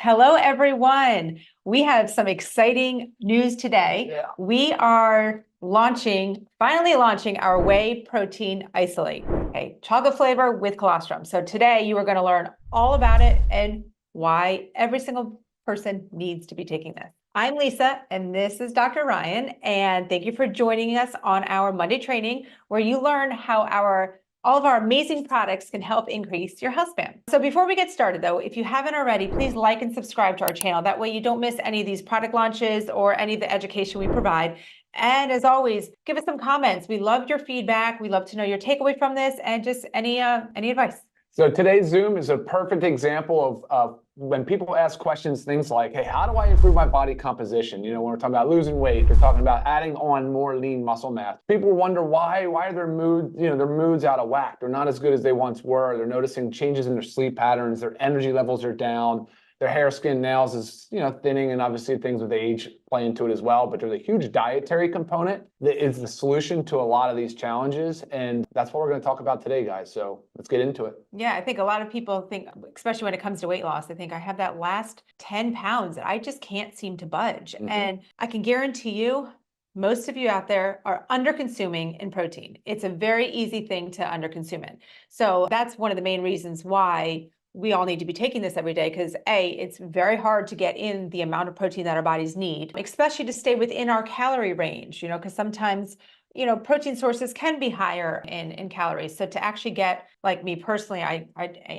Hello, everyone. We have some exciting news today. Yeah. We are finally launching our whey protein isolate. Okay, chocolate flavor with colostrum. So today you are going to learn all about it and why every single person needs to be taking this. I'm Lisa, and this is Dr. Ryan, and thank you for joining us on our Monday training, where you learn how all of our amazing products can help increase your health span. So before we get started though, if you haven't already, please like and subscribe to our channel. That way you don't miss any of these product launches or any of the education we provide. And as always, give us some comments. We love your feedback. We love to know your takeaway from this and just any advice. So today's Zoom is a perfect example of when people ask questions, things like, hey, how do I improve my body composition? You know, when we're talking about losing weight, they're talking about adding on more lean muscle mass. People wonder why are their moods out of whack? They're not as good as they once were. They're noticing changes in their sleep patterns. Their energy levels are down. Their hair, skin, nails is, thinning, and obviously things with age play into it as well. But there's a huge dietary component that is the solution to a lot of these challenges. And that's what we're going to talk about today, guys. So let's get into it. Yeah, I think a lot of people think, especially when it comes to weight loss, they think I have that last 10 pounds that I just can't seem to budge. Mm-hmm. And I can guarantee you, most of you out there are under-consuming in protein. It's a very easy thing to under-consume it. So that's one of the main reasons why we all need to be taking this every day, because it's very hard to get in the amount of protein that our bodies need, especially to stay within our calorie range, because sometimes, protein sources can be higher in calories. So to actually get, like me personally, I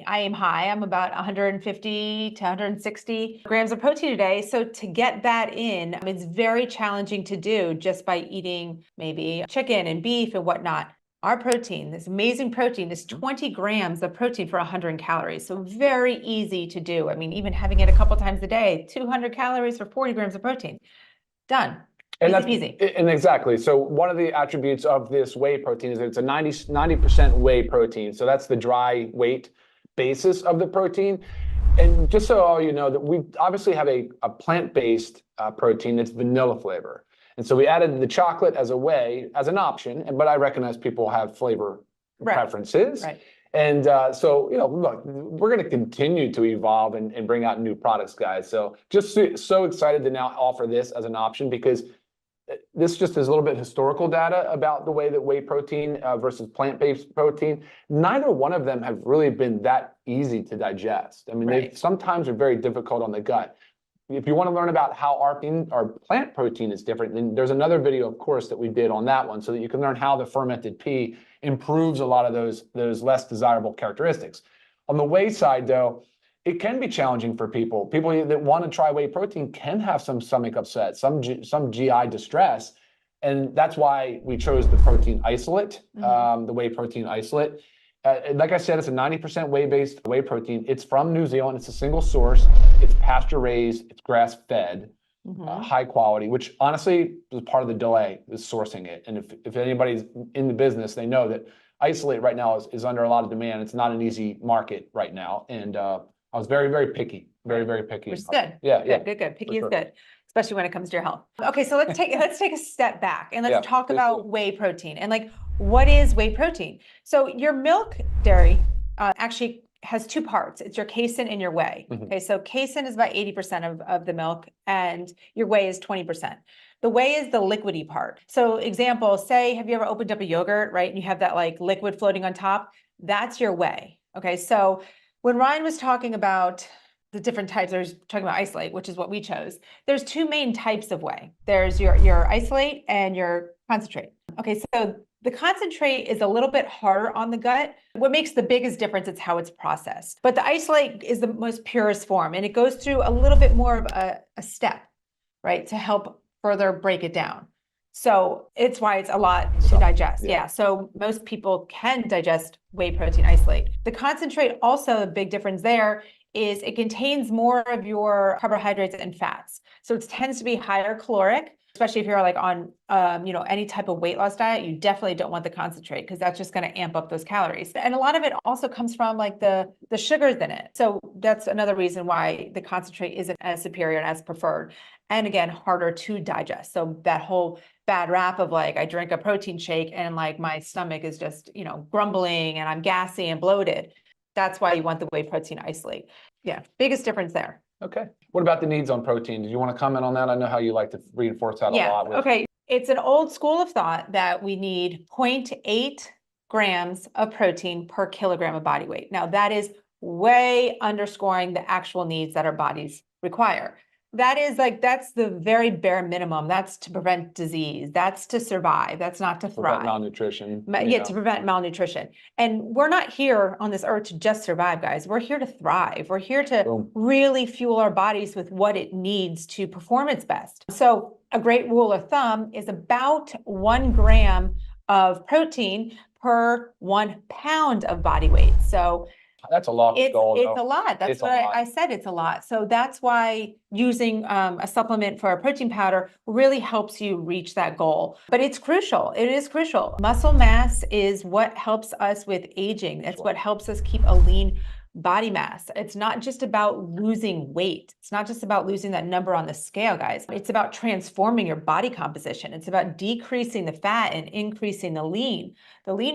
aim high. I'm about 150 to 160 grams of protein a day. So to get that in, it's very challenging to do just by eating maybe chicken and beef and whatnot. Our protein, this amazing protein, is 20 grams of protein for 100 calories. So very easy to do. I mean, even having it a couple times a day, 200 calories for 40 grams of protein. Done. And easy. And exactly. So one of the attributes of this whey protein is that it's a 90% whey protein. So that's the dry weight basis of the protein. And just so all you know, that we obviously have a plant-based protein that's vanilla flavor. And so we added the chocolate as a whey, as an option, but I recognize people have flavor preferences. Right. And so, look, we're going to continue to evolve and bring out new products, guys. So just so excited to now offer this as an option, because this just is a little bit historical data about the way that whey protein versus plant-based protein. Neither one of them have really been that easy to digest. I mean, they sometimes are very difficult on the gut. If you want to learn about how our plant protein is different, then there's another video, of course, that we did on that one, so that you can learn how the fermented pea improves a lot of those less desirable characteristics. On the whey side, though, it can be challenging for people. People that want to try whey protein can have some stomach upset, some GI distress, and that's why we chose the protein isolate, the whey protein isolate. Like I said, it's a 90% whey-based whey protein. It's from New Zealand. It's a single source. It's pasture-raised. It's grass-fed, high quality, which honestly is part of the delay, is sourcing it. And if anybody's in the business, they know that isolate right now is under a lot of demand. It's not an easy market right now. And I was very, very picky, very, very picky. Which is good. Yeah. Good. Picky is good, especially when it comes to your health. Okay, so let's take a step back and let's talk about whey protein and what is whey protein? So your milk dairy actually has two parts. It's your casein and your whey. Okay, so casein is about 80% of the milk and your whey is 20%. The whey is the liquidy part. So example, say, have you ever opened up a yogurt, right? And you have that liquid floating on top? That's your whey. Okay, so when Ryan was talking about the different types, there's talking about isolate, which is what we chose. There's two main types of whey. There's your isolate and your concentrate. Okay, so the concentrate is a little bit harder on the gut. What makes the biggest difference is how it's processed. But the isolate is the most purest form, and it goes through a little bit more of a step, right, to help further break it down. So it's why it's a lot to digest. Yeah. So most people can digest whey protein isolate. The concentrate, also a big difference there is it contains more of your carbohydrates and fats. So it tends to be higher caloric, especially if you're on any type of weight loss diet. You definitely don't want the concentrate, because that's just going to amp up those calories. And a lot of it also comes from the sugars in it. So that's another reason why the concentrate isn't as superior and as preferred. And again, harder to digest. So that whole bad rap of I drink a protein shake and my stomach is just, grumbling and I'm gassy and bloated. That's why you want the whey protein isolate. Yeah, biggest difference there. Okay. What about the needs on protein? Did you want to comment on that? I know how you like to reinforce that a lot. Okay. It's an old school of thought that we need 0.8 grams of protein per kilogram of body weight. Now, that is way underscoring the actual needs that our bodies require. That is that's the very bare minimum. That's to prevent disease. That's to survive. That's not to thrive. Prevent malnutrition. Yeah, to prevent malnutrition. And we're not here on this earth to just survive, guys. We're here to thrive. We're here to really fuel our bodies with what it needs to perform its best. So a great rule of thumb is about 1 gram of protein per 1 pound of body weight. So that's a lot. It's a lot. That's what I said. It's a lot. So that's why using a supplement for a protein powder really helps you reach that goal. But it's crucial. It is crucial. Muscle mass is what helps us with aging. That's what helps us keep a lean body mass. It's not just about losing weight. It's not just about losing that number on the scale, guys. It's about transforming your body composition. It's about decreasing the fat and increasing the lean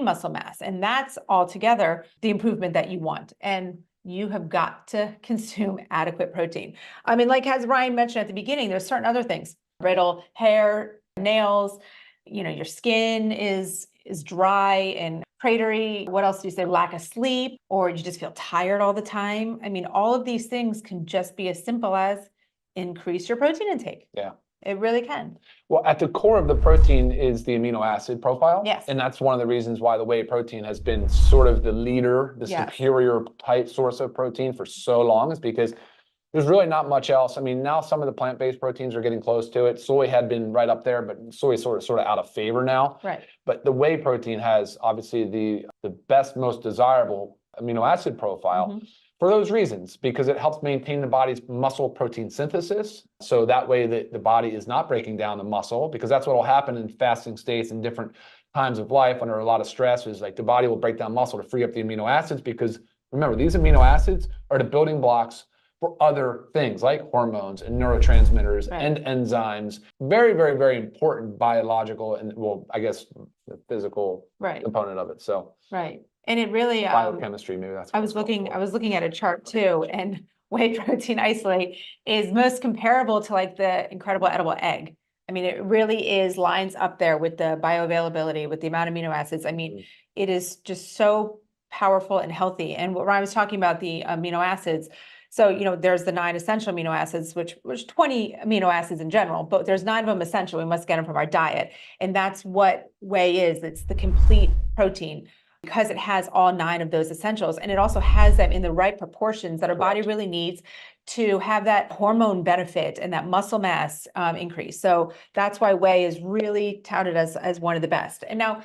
muscle mass. And that's altogether the improvement that you want. And you have got to consume adequate protein. I mean, like as Ryan mentioned at the beginning, there's certain other things, brittle hair, nails, your skin is dry and cratery. What else do you say? Lack of sleep, or you just feel tired all the time. I mean, all of these things can just be as simple as increase your protein intake. Yeah. It really can. Well, at the core of the protein is the amino acid profile. Yes. And that's one of the reasons why the whey protein has been sort of the leader, the superior type source of protein for so long, is because there's really not much else. I mean, now some of the plant-based proteins are getting close to it. Soy had been right up there, but soy is sort of out of favor now. Right. But the whey protein has obviously the best, most desirable amino acid profile for those reasons, because it helps maintain the body's muscle protein synthesis. So that way the body is not breaking down the muscle, because that's what will happen in fasting states and different times of life under a lot of stress, is like the body will break down muscle to free up the amino acids, because remember, these amino acids are the building blocks for other things like hormones and neurotransmitters and enzymes. Very, very, very important biological and, well, I guess the physical component of it. So and it really biochemistry, maybe that's what I was looking at a chart too, and whey protein isolate is most comparable to like the incredible edible egg. I mean, it really lines up there with the bioavailability, with the amount of amino acids. I mean, it is just so powerful and healthy. And what Ryan was talking about, the amino acids. So, there's the 9 essential amino acids, which 20 amino acids in general, but there's 9 of them essential. We must get them from our diet. And that's what whey is. It's the complete protein, because it has all 9 of those essentials. And it also has them in the right proportions that our body really needs to have that hormone benefit and that muscle mass increase. So that's why whey is really touted as one of the best. And now,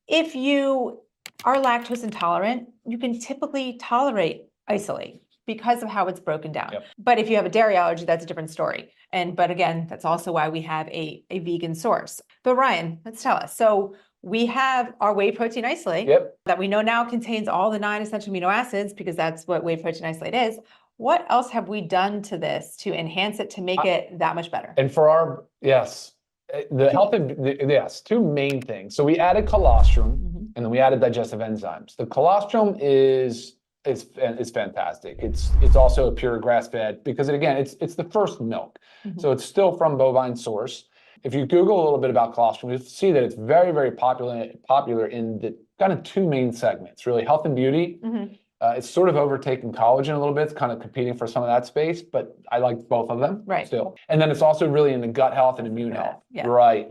if you are lactose intolerant, you can typically tolerate isolate because of how it's broken down. But if you have a dairy allergy, that's a different story. But again, that's also why we have a vegan source. But Ryan, let's tell us. So we have our whey protein isolate that we know now contains all the 9 essential amino acids, because that's what whey protein isolate is. What else have we done to this to enhance it, to make it that much better? And for our, the health of, 2 main things. So we added colostrum and then we added digestive enzymes. The colostrum is fantastic. It's also a pure grass-fed, because it's the first milk. So it's still from bovine source. If you Google a little bit about colostrum, you'll see that it's very, very popular in the kind of 2 main segments, really health and beauty. It's sort of overtaken collagen a little bit. It's kind of competing for some of that space, but I like both of them still. And then it's also really in the gut health and immune health.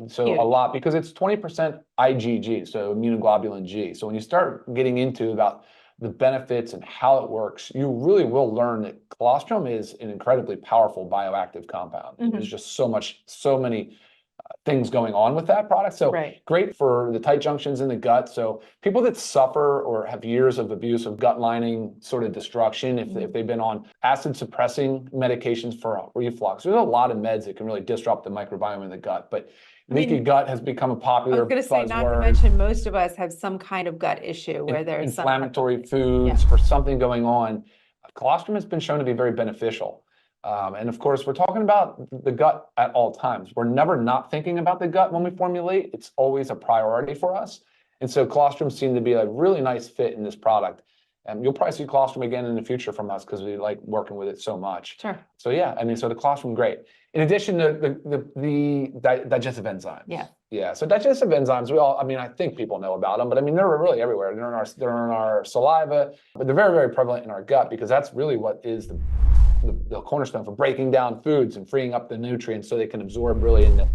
So a lot, because it's 20% IgG, so immunoglobulin G. So when you start getting into about the benefits and how it works, you really will learn that colostrum is an incredibly powerful bioactive compound. There's just so many things going on with that product. So great for the tight junctions in the gut. So people that suffer or have years of abuse of gut lining sort of destruction, if they've been on acid suppressing medications for reflux, there's a lot of meds that can really disrupt the microbiome in the gut. But leaky gut has become a popular buzzword. I was going to say, not to mention, most of us have some kind of gut issue where there's inflammatory foods for something going on. Colostrum has been shown to be very beneficial. And of course, we're talking about the gut at all times. We're never not thinking about the gut when we formulate. It's always a priority for us. And so colostrum seemed to be a really nice fit in this product. You'll probably see colostrum again in the future from us because we like working with it so much. Sure. So yeah, I mean, so the colostrum, great. In addition to the digestive enzymes. Yeah. Yeah. So digestive enzymes, I mean, I think people know about them, but I mean, they're really everywhere. They're in our saliva, but they're very, very prevalent in our gut because that's really what is the cornerstone for breaking down foods and freeing up the nutrients so they can absorb really in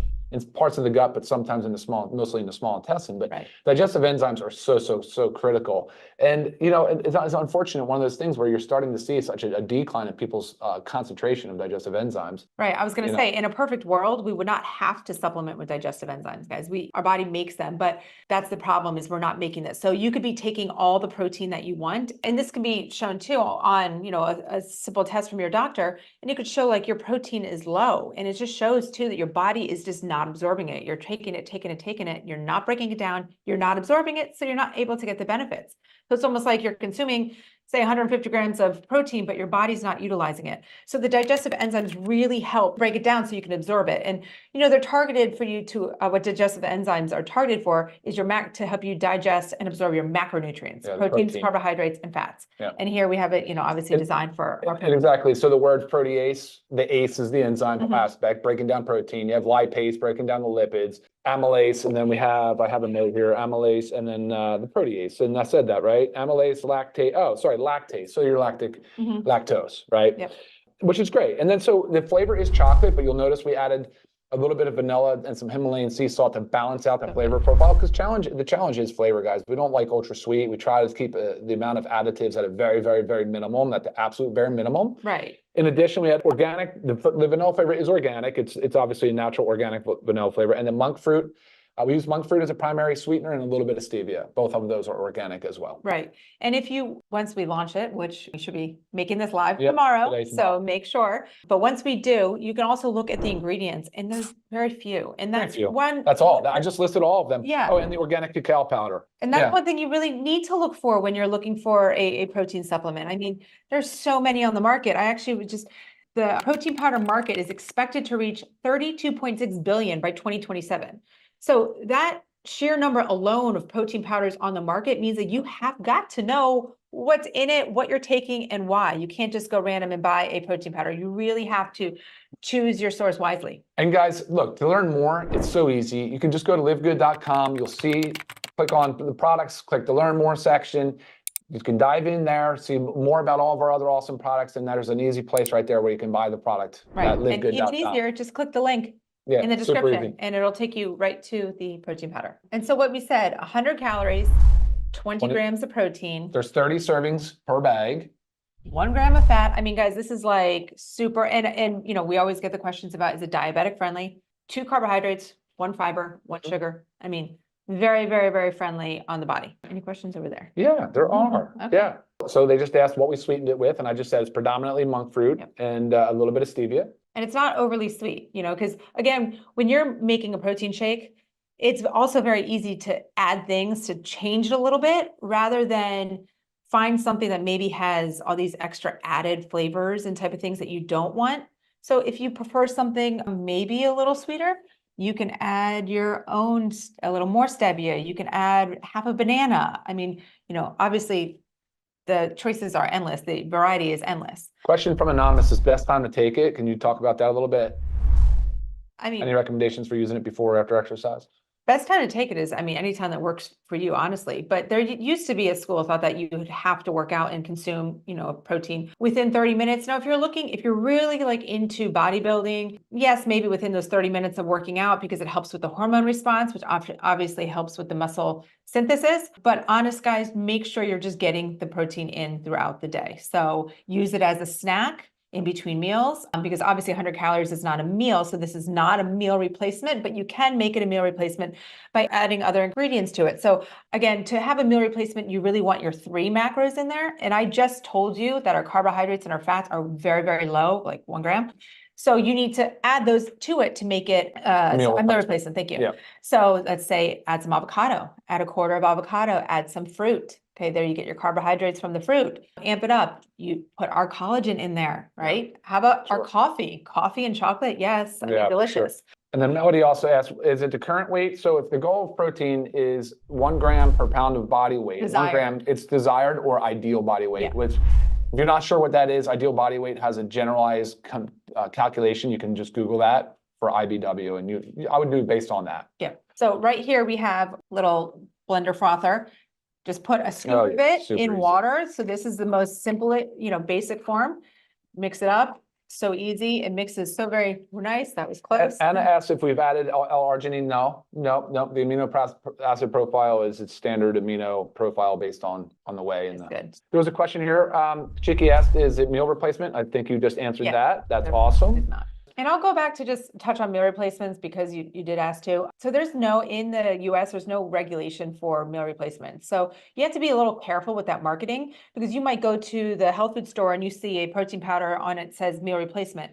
parts of the gut, but sometimes mostly in the small intestine. But digestive enzymes are so critical. And, you know, it's unfortunate, one of those things where you're starting to see such a decline in people's concentration of digestive enzymes. Right. I was going to say, in a perfect world, we would not have to supplement with digestive enzymes, guys. Our body makes them, but that's the problem, is we're not making this. So you could be taking all the protein that you want, and this can be shown too on, you know, a simple test from your doctor, and it could show like your protein is low, and it just shows too that your body is just not absorbing it. You're taking it. You're not breaking it down. You're not absorbing it. So you're not able to get the benefits. So it's almost like you're consuming, say, 150 grams of protein, but your body's not utilizing it. So the digestive enzymes really help break it down so you can absorb it. And, you know, they're targeted for you to, what digestive enzymes are targeted for is to help you digest and absorb your macronutrients, proteins, carbohydrates, and fats. Yeah. And here we have it, you know, obviously designed for our protein. Exactly. So the word protease, the ACE is the enzyme aspect, breaking down protein. You have lipase, breaking down the lipids, amylase, and then I have a note here, amylase, and then the protease. And I said that, right? Amylase, lactase. So your lactose, right? Yep. Which is great. And then so the flavor is chocolate, but you'll notice we added a little bit of vanilla and some Himalayan sea salt to balance out the flavor profile. Because the challenge is flavor, guys. We don't like ultra sweet. We try to keep the amount of additives at a very, very, very minimum, at the absolute bare minimum. Right. In addition, we had organic. The vanilla flavor is organic. It's obviously a natural organic vanilla flavor. And the monk fruit. We use monk fruit as a primary sweetener and a little bit of stevia. Both of those are organic as well. Right. And once we launch it, which we should be making this live tomorrow, so make sure. But once we do, you can also look at the ingredients, and there's very few. And that's That's all. I just listed all of them. Yeah. Oh, and the organic cacao powder. And that's one thing you really need to look for when you're looking for a protein supplement. I mean, there's so many on the market. The protein powder market is expected to reach 32.6 billion by 2027. So that sheer number alone of protein powders on the market means that you have got to know what's in it, what you're taking, and why. You can't just go random and buy a protein powder. You really have to choose your source wisely. And guys, look, to learn more, it's so easy. You can just go to livegood.com. You'll see, click on the products, click the learn more section. You can dive in there, see more about all of our other awesome products, and there's an easy place right there where you can buy the product at livegood.com. And even easier, just click the link in the description, and it'll take you right to the protein powder. And so what we said, 100 calories, 20 grams of protein. There's 30 servings per bag. 1 gram of fat. I mean, guys, this is like super, and you know, we always get the questions about, is it diabetic friendly? 2 carbohydrates, 1 fiber, 1 sugar. I mean, very, very, very friendly on the body. Any questions over there? Yeah, there are. Okay. Yeah. So they just asked what we sweetened it with, and I just said it's predominantly monk fruit and a little bit of stevia. And it's not overly sweet, you know, because again, when you're making a protein shake, it's also very easy to add things to change it a little bit rather than find something that maybe has all these extra added flavors and type of things that you don't want. So if you prefer something maybe a little sweeter, you can add your own, a little more stevia. You can add half a banana. I mean, you know, obviously the choices are endless. The variety is endless. Question from Anonymous, is best time to take it? Can you talk about that a little bit? I mean, any recommendations for using it before or after exercise? Best time to take it is, I mean, anytime that works for you, honestly. But there used to be a school of thought that you would have to work out and consume, you know, protein within 30 minutes. Now, if you're really like into bodybuilding, yes, maybe within those 30 minutes of working out, because it helps with the hormone response, which obviously helps with the muscle synthesis. But honest, guys, make sure you're just getting the protein in throughout the day. So use it as a snack in between meals, because obviously 100 calories is not a meal. So this is not a meal replacement, but you can make it a meal replacement by adding other ingredients to it. So again, to have a meal replacement, you really want your 3 macros in there. And I just told you that our carbohydrates and our fats are very, very low, like 1 gram. So you need to add those to it to make it a meal replacement. Thank you. Yeah. So let's say add some avocado, add a quarter of avocado, add some fruit. Okay, there you get your carbohydrates from the fruit. Amp it up. You put our collagen in there, right? How about our coffee? Coffee and chocolate, yes, I mean, delicious. And then Melody also asked, is it the current weight? So if the goal of protein is 1 gram per pound of body weight, Desired. 1 gram, it's desired or ideal body weight, which if you're not sure what that is, ideal body weight has a generalized calculation. You can just Google that for IBW, and I would do it based on that. Yeah. So right here we have little blender frother. Just put a scoop of it in water. So this is the most simple, basic form. Mix it up. So easy. It mixes so very nice. That was close. Anna asked if we've added L-arginine. No. The amino acid profile is its standard amino profile based on the whey. Good. There was a question here. Chicky asked, is it meal replacement? I think you just answered that. That's awesome. It's not. And I'll go back to just touch on meal replacements because you did ask too. So in the US, there's no regulation for meal replacements. So you have to be a little careful with that marketing because you might go to the health food store and you see a protein powder on it says meal replacement.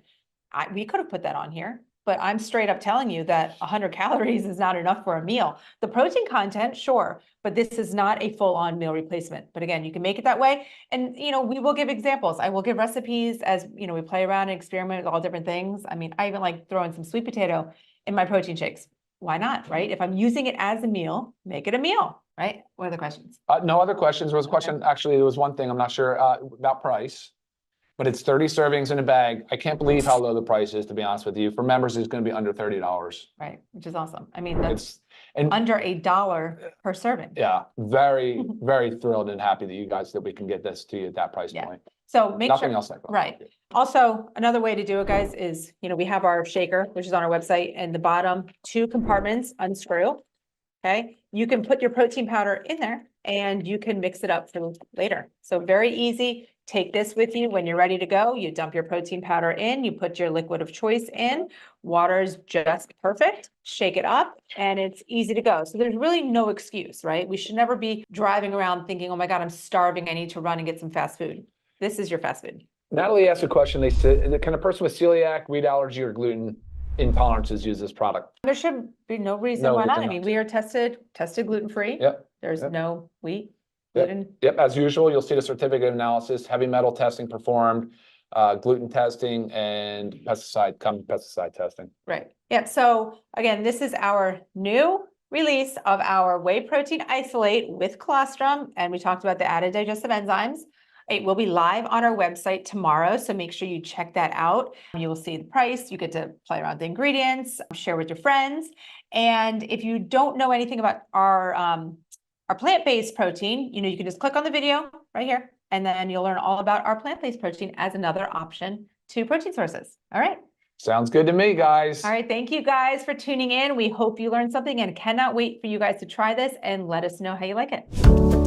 We could have put that on here, but I'm straight up telling you that 100 calories is not enough for a meal. The protein content, sure, but this is not a full-on meal replacement. But again, you can make it that way. And, we will give examples. I will give recipes as, we play around and experiment with all different things. I mean, I even like throwing some sweet potato in my protein shakes. Why not, right? If I'm using it as a meal, make it a meal, right? What other questions? No other questions. There was a question, actually, there was one thing, I'm not sure about price. But it's 30 servings in a bag. I can't believe how low the price is, to be honest with you. For members, it's going to be under $30. Right, which is awesome. I mean, that's under $1 per serving. Yeah, very, very thrilled and happy that we can get this to you at that price point. So make Nothing sure, else like that. Right. Also, another way to do it, guys, is, we have our shaker, which is on our website, and the bottom 2 compartments unscrew. Okay, you can put your protein powder in there and you can mix it up for later. So very easy. Take this with you when you're ready to go. You dump your protein powder in, you put your liquid of choice in, water's just perfect, shake it up, and it's easy to go. So there's really no excuse, right? We should never be driving around thinking, oh my God, I'm starving, I need to run and get some fast food. This is your fast food. Natalie asked a question. They said, can a person with celiac, wheat allergy, or gluten intolerances use this product? There should be no reason why not. I mean, we are tested gluten-free. Yep. There's no wheat. Yep, as usual, you'll see the certificate of analysis, heavy metal testing performed, gluten testing, and pesticide testing. Right. Yep. So again, this is our new release of our whey protein isolate with colostrum, and we talked about the added digestive enzymes. It will be live on our website tomorrow, so make sure you check that out. You will see the price. You get to play around with the ingredients, share with your friends, and if you don't know anything about our plant-based protein, you can just click on the video right here, and then you'll learn all about our plant-based protein as another option to protein sources. All right. Sounds good to me, guys. All right. Thank you guys for tuning in. We hope you learned something and cannot wait for you guys to try this and let us know how you like it.